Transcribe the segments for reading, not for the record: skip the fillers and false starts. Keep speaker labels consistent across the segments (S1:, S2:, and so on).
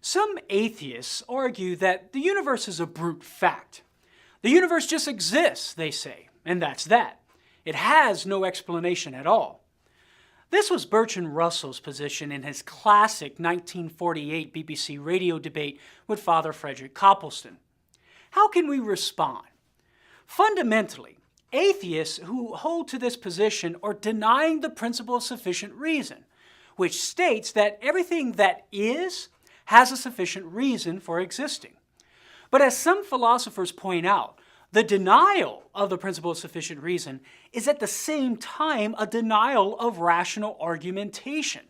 S1: Some atheists argue that the universe is a brute fact. The universe just exists, they say, and that's that. It has no explanation at all. This was Bertrand Russell's position in his classic 1948 BBC radio debate with Father Frederick Copleston. How can we respond? Fundamentally, atheists who hold to this position are denying the principle of sufficient reason, which states that everything that is has a sufficient reason for existing. But as some philosophers point out, the denial of the principle of sufficient reason is at the same time a denial of rational argumentation,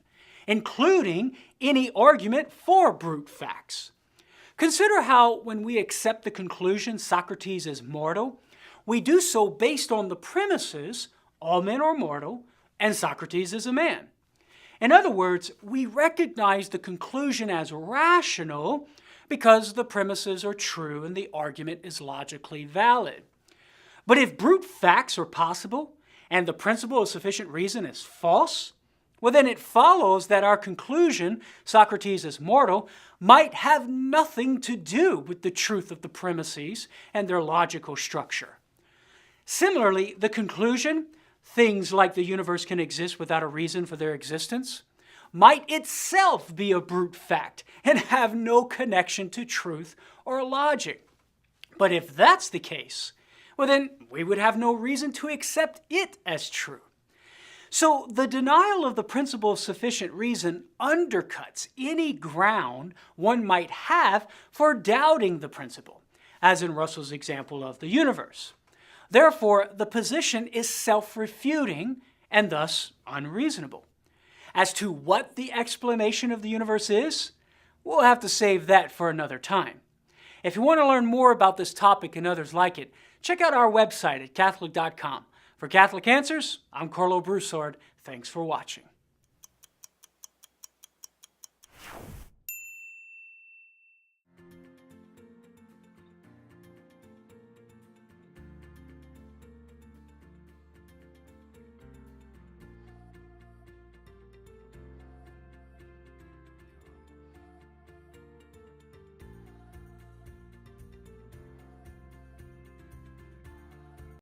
S1: including any argument for brute facts. Consider how when we accept the conclusion Socrates is mortal, we do so based on the premises all men are mortal and Socrates is a man. In other words, we recognize the conclusion as rational because the premises are true and the argument is logically valid. But if brute facts are possible and the principle of sufficient reason is false, well then it follows that our conclusion, Socrates is mortal, might have nothing to do with the truth of the premises and their logical structure. Similarly, the conclusion, things like the universe can exist without a reason for their existence, might itself be a brute fact and have no connection to truth or logic. But if that's the case, well then we would have no reason to accept it as true. So the denial of the principle of sufficient reason undercuts any ground one might have for doubting the principle, as in Russell's example of the universe. Therefore, the position is self-refuting and thus unreasonable. As to what the explanation of the universe is, we'll have to save that for another time. If you want to learn more about this topic and others like it, check out our website at Catholic.com. For Catholic Answers, I'm Karlo Broussard. Thanks for watching.